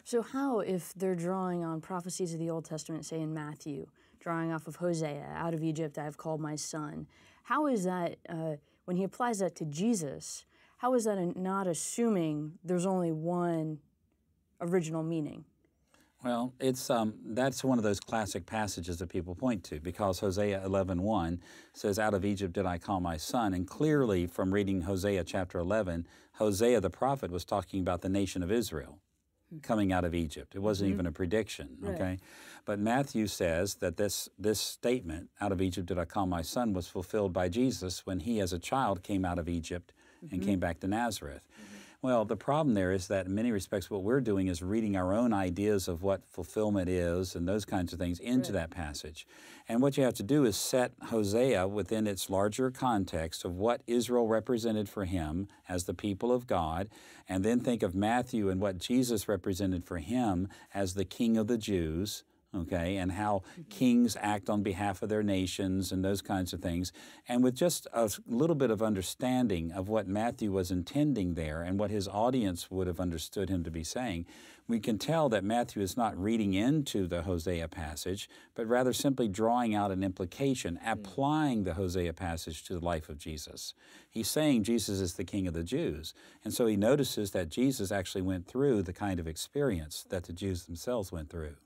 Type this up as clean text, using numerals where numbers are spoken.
So how, if they're drawing on prophecies of the Old Testament, say in Matthew, drawing off of Hosea, out of Egypt I have called my son, how is that, when he applies that to Jesus, how is that not assuming there's only one original meaning? Well, it's that's one of those classic passages that people point to, because Hosea 11:1 says, "Out of Egypt did I call my son," and clearly from reading Hosea chapter 11, Hosea the prophet was talking about the nation of Israel coming out of Egypt. It wasn't even a prediction, okay? Right. But Matthew says that this statement, "Out of Egypt did I call my son," was fulfilled by Jesus when he as a child came out of Egypt and came back to Nazareth. Well, the problem there is that in many respects what we're doing is reading our own ideas of what fulfillment is and those kinds of things into that passage. And what you have to do is set Hosea within its larger context of what Israel represented for him as the people of God, and then think of Matthew and what Jesus represented for him as the King of the Jews, okay, and how kings act on behalf of their nations and those kinds of things. And with just a little bit of understanding of what Matthew was intending there and what his audience would have understood him to be saying, we can tell that Matthew is not reading into the Hosea passage, but rather simply drawing out an implication, applying the Hosea passage to the life of Jesus. He's saying Jesus is the King of the Jews. And so he notices that Jesus actually went through the kind of experience that the Jews themselves went through.